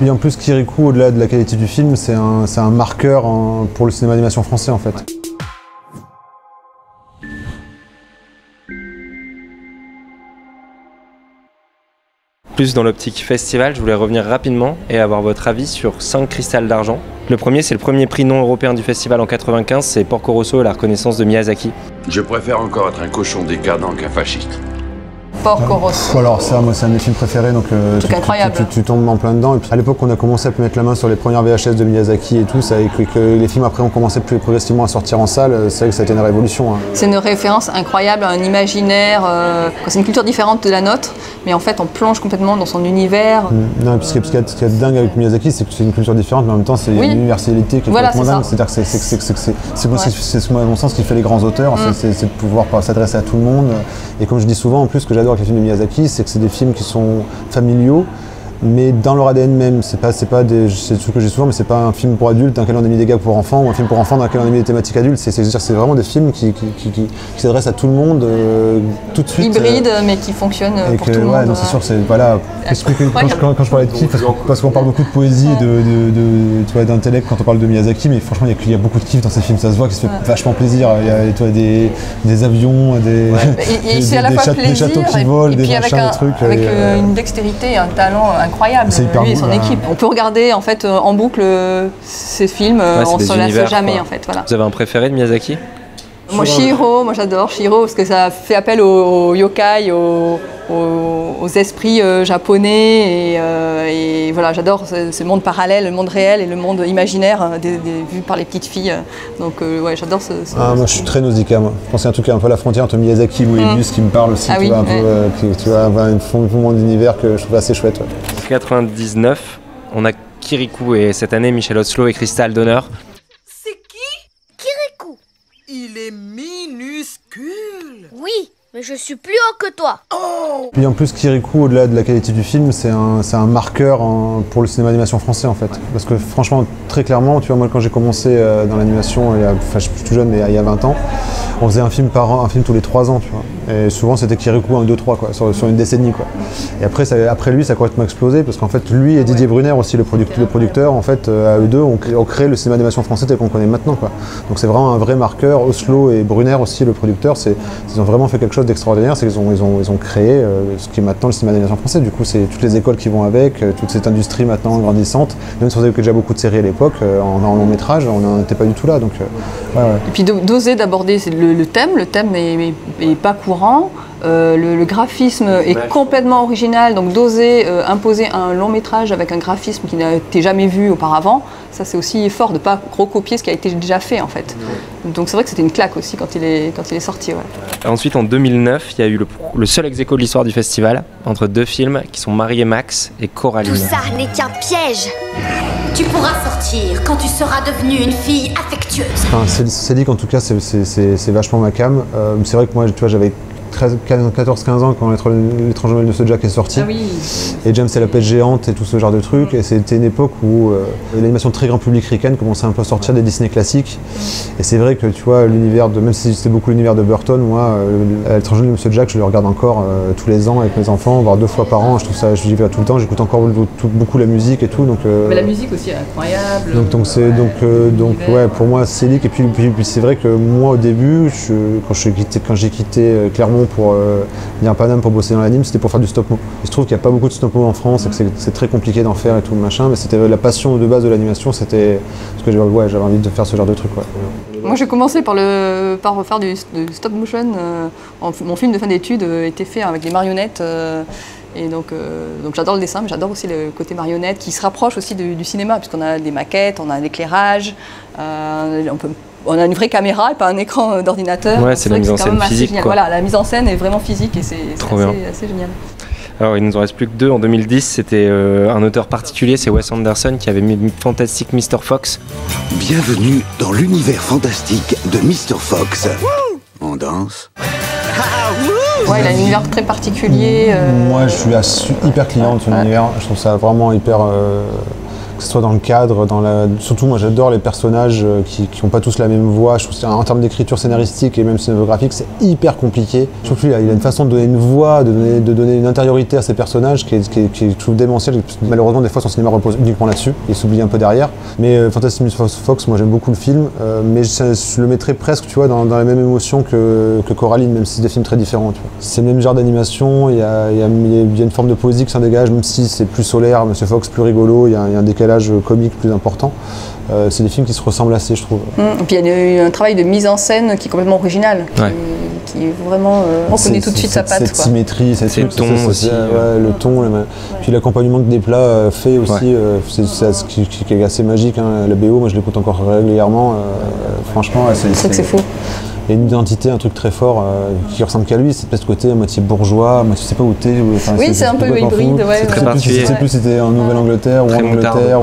Puis en plus, Kirikou, au-delà de la qualité du film, c'est un marqueur pour le cinéma d'animation français en fait. Plus dans l'optique festival, je voulais revenir rapidement et avoir votre avis sur 5 cristal d'argent. Le premier, c'est le premier prix non européen du festival en 95, c'est Porco Rosso et la reconnaissance de Miyazaki. Je préfère encore être un cochon décadent qu'un fasciste. Porco Rosso. Alors ça, moi c'est un de mes films préférés, donc incroyable. tu tombes en plein dedans. Et puis, à l'époque, on a commencé à mettre la main sur les premières VHS de Miyazaki et tout, ça, et que les films après ont commencé plus progressivement à sortir en salle, c'est vrai que ça a été une révolution. Hein. C'est une référence incroyable, un imaginaire, c'est une culture différente de la nôtre, mais en fait on plonge complètement dans son univers. Non, puis ce qui est dingue avec Miyazaki, c'est que c'est une culture différente, mais en même temps c'est une universalité qui est complètement dingue. C'est-à-dire que c'est à mon sens ce qui fait les grands auteurs, c'est de pouvoir s'adresser à tout le monde. Et comme je dis souvent, en plus, ce que j'adore avec les films de Miyazaki, c'est que c'est des films qui sont familiaux, mais dans leur ADN même. C'est ce que j'ai souvent, mais c'est pas un film pour adultes dans lequel on a mis des gags pour enfants, ou un film pour enfants dans lequel on a mis des thématiques adultes. C'est vraiment des films qui s'adressent à tout le monde, tout de suite. Hybride, mais qui fonctionnent pour tout le monde. Donc c'est sûr, quand je parlais de kiff, parce qu'on parle beaucoup de poésie et d'intellect quand on parle de Miyazaki, mais franchement il y a beaucoup de kiff dans ces films, ça se voit qu'il se fait vachement plaisir. Il y a des avions, des châteaux qui volent, des machins, des trucs. Avec une dextérité et un talent incroyable, lui et son équipe. On peut regarder en fait en boucle ces films, on ne se lasse jamais en fait. Voilà. Vous avez un préféré de Miyazaki ? Moi j'adore Chihiro parce que ça fait appel aux yokai, aux esprits japonais et voilà, j'adore ce monde parallèle, le monde réel et le monde imaginaire vu par les petites filles. Donc ouais, j'adore ce. Moi je suis très Nausicaa, moi. Je pense que c'est un truc un peu à la frontière entre Miyazaki et Moebius qui me parle aussi, tu vois, un fond d'univers que je trouve assez chouette. Ouais. 99, on a Kirikou et cette année Michel Oslo et Cristal d'honneur. C'est qui ? Kirikou. Il est minuscule. Oui, mais je suis plus haut que toi. Oh. Puis en plus, Kirikou, au-delà de la qualité du film, c'est un marqueur pour le cinéma d'animation français en fait. Parce que franchement, très clairement, tu vois, moi quand j'ai commencé dans l'animation, je suis tout jeune, mais il y a 20 ans, on faisait un film par an, un film tous les 3 ans, tu vois. Et souvent c'était Kirikou 1, 2, 3 quoi, sur une décennie quoi. Et après lui, ça a complètement explosé parce qu'en fait, lui et Didier Brunner aussi, le producteur, en fait, à eux deux, ont créé le cinéma d'animation français tel qu'on connaît maintenant quoi. Donc c'est vraiment un vrai marqueur. Oslo et Brunner aussi, le producteur, ils ont vraiment fait quelque chose d'extraordinaire, c'est qu'ils ont créé ce qui est maintenant le cinéma d'animation français. Du coup, c'est toutes les écoles qui vont avec, toute cette industrie maintenant grandissante. Même si on avait déjà beaucoup de séries à l'époque, en long métrage, on n'en était pas du tout là. Donc, Et puis d'oser d'aborder le thème est pas courant. Le graphisme est complètement original, donc d'oser imposer un long métrage avec un graphisme qui n'a été jamais vu auparavant, ça c'est aussi fort de ne pas recopier ce qui a été déjà fait en fait. Donc c'est vrai que c'était une claque aussi quand il est sorti. Ouais. Ensuite en 2009, il y a eu le seul ex-aequo de l'histoire du festival, entre deux films qui sont Marie et Max et Coraline. Tout ça n'est qu'un piège. Tu pourras sortir quand tu seras devenue une fille affectueuse. Célic en tout cas c'est vachement ma came. C'est vrai que moi tu vois, j'avais 14-15 ans quand L'étrange Noël de ce Jack est sorti. Ah oui. Et James et la pêche géante et tout ce genre de trucs. Et c'était une époque où l'animation très grand public ricaine commençait un peu à sortir des Disney classiques. Et c'est vrai que tu vois, même si c'était beaucoup l'univers de Burton, moi, L'étrange Noël de Monsieur Jack, je le regarde encore tous les ans avec mes enfants, voire 2 fois par an. Je trouve ça, j'y vais tout le temps, j'écoute encore beaucoup la musique et tout. Donc, mais la musique aussi est incroyable. Donc ouais, pour moi, Célic. Et puis c'est vrai que moi, au début, quand j'ai quitté Clermont pour venir à Paname pour bosser dans l'anime, c'était pour faire du stop-mo. Il se trouve qu'il n'y a pas beaucoup de stop-mo en France et que c'est très compliqué d'en faire et tout machin, mais c'était la passion de base de l'animation, c'était parce que j'avais envie de faire ce genre de truc. Ouais. Moi j'ai commencé par refaire du stop-motion. Mon film de fin d'études était fait avec des marionnettes. Et donc j'adore le dessin, mais j'adore aussi le côté marionnette qui se rapproche aussi du cinéma, puisqu'on a des maquettes, on a l'éclairage, on a une vraie caméra et pas un écran d'ordinateur. Ouais, c'est la mise en scène physique. Voilà, la mise en scène est vraiment physique et c'est assez génial. Alors il nous en reste plus que 2. En 2010, c'était un auteur particulier, c'est Wes Anderson qui avait mis Fantastic Mr. Fox. Bienvenue dans l'univers fantastique de Mr. Fox. On danse. Ouais, il a un univers très particulier. Moi, je suis hyper client de son univers. Je trouve ça vraiment hyper... que ce soit dans le cadre, surtout moi j'adore les personnages qui n'ont pas tous la même voix. Je trouve qu'en termes d'écriture scénaristique et même cinématographique, c'est hyper compliqué. Je trouve qu'il a une façon de donner une voix, de donner une intériorité à ces personnages qui est je trouve démentielle. Malheureusement, des fois, son cinéma repose uniquement là-dessus. Il s'oublie un peu derrière. Mais Fantastic Mr. Fox, moi j'aime beaucoup le film, mais je le mettrais presque, tu vois, dans la même émotion que Coraline, même si c'est des films très différents. C'est le même genre d'animation, il y a une forme de poésie qui s'en dégage, même si c'est plus solaire, Monsieur Fox plus rigolo, il y a un décalage comique plus important. C'est des films qui se ressemblent assez, je trouve. Et puis il y a eu un travail de mise en scène qui est complètement original, qui est vraiment, on reconnaît tout de suite sa patte. Cette symétrie, le ton aussi. Le ton, puis l'accompagnement que Desplat fait aussi, c'est ce qui est assez magique. Hein. La BO, moi je l'écoute encore régulièrement. Franchement, c'est vrai que c'est fou. Il y a une identité, un truc très fort qui ressemble qu'à lui, c'est peut-être ce côté à moitié bourgeois, moi tu sais pas où t'es. Oui, c'est un peu le hybride. C'est très particulier. Je sais plus si c'était en Nouvelle-Angleterre ou en Angleterre.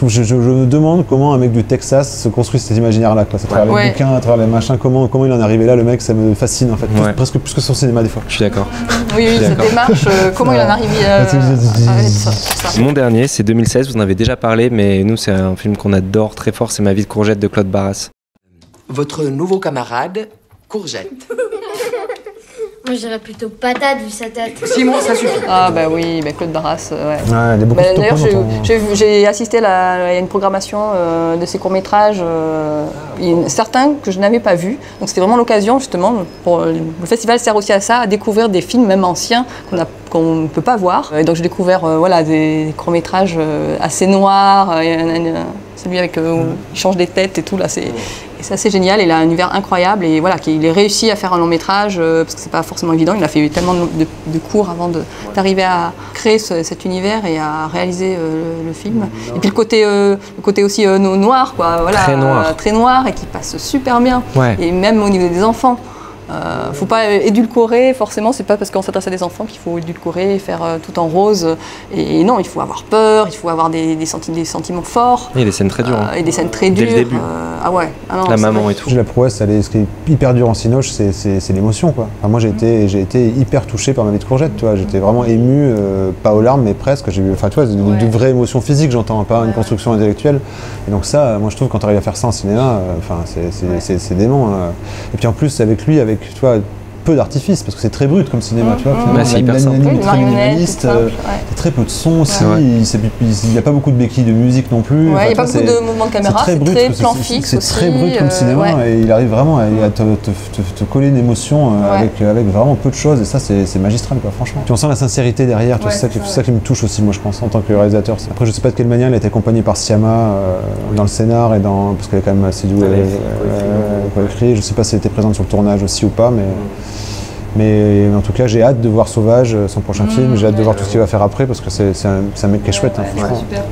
Je me demande comment un mec du Texas se construit cet imaginaire-là. À travers les bouquins, à travers les machins, comment il en est arrivé là, le mec, ça me fascine en fait, presque plus que son cinéma des fois. Je suis d'accord. Oui, cette démarche, comment il en est arrivé à ça. Mon dernier, c'est 2016, vous en avez déjà parlé, mais nous c'est un film qu'on adore très fort, c'est Ma vie de courgette de Claude Barras. Votre nouveau camarade, Courgette. Moi, je dirais plutôt patate vu sa tête. Simon, ça suffit. Ah bah oui, Claude Barras, il est beaucoup d'ailleurs, j'ai assisté à une programmation de ses courts-métrages, certains que je n'avais pas vus. Donc c'était vraiment l'occasion, justement, le festival sert aussi à ça, à découvrir des films, même anciens, qu'on ne peut pas voir. Et donc j'ai découvert des courts-métrages assez noirs, celui avec où il change des têtes et tout, là, c'est assez génial. Il a un univers incroyable et voilà, qu'il ait réussi à faire un long métrage, parce que c'est pas forcément évident. Il a fait tellement de cours avant d'arriver à créer cet univers et à réaliser le film. Et puis le côté aussi noir, quoi, voilà, très noir et qui passe super bien. Et même au niveau des enfants. Faut pas édulcorer, forcément, c'est pas parce qu'on s'adresse à des enfants qu'il faut édulcorer, faire tout en rose. Et non, il faut avoir peur, il faut avoir des sentiments forts. Et des scènes très dures. Et des scènes très dures. Dès le début. Non, la maman et tout. La prouesse, ce qui est hyper dur en cinoche, c'est l'émotion, quoi. Enfin, moi, j'ai été hyper touché par Ma vie de courgette, tu vois. J'étais vraiment ému, pas aux larmes, mais presque. J'ai vu, enfin, tu vois, de vraies émotions physiques, j'entends, pas une construction intellectuelle. Et donc ça, moi, je trouve, quand tu arrives à faire ça en cinéma, c'est dément. Et puis en plus, avec lui, tu vois, peu d'artifice, parce que c'est très brut comme cinéma, tu vois. C'est hyper simple. Très minimaliste, très peu de son aussi, il n'y a pas beaucoup de béquilles de musique non plus. Il n'y a pas beaucoup de mouvements de caméra, c'est très plan fixe aussi. C'est très brut comme cinéma, et il arrive vraiment à te coller une émotion avec vraiment peu de choses, et ça c'est magistral, quoi, franchement. Puis on sent la sincérité derrière, c'est ça qui me touche aussi, moi je pense, en tant que réalisateur. Après je sais pas de quelle manière il a été accompagné par Siama dans le scénar, parce qu'elle est quand même assez douée pour écrire. Je sais pas si elle était présente sur le tournage aussi ou pas, mais en tout cas, j'ai hâte de voir Sauvage, son prochain film. J'ai hâte de voir tout ce qu'il va faire après, parce que c'est un mec qui est chouette, hein, franchement. Super.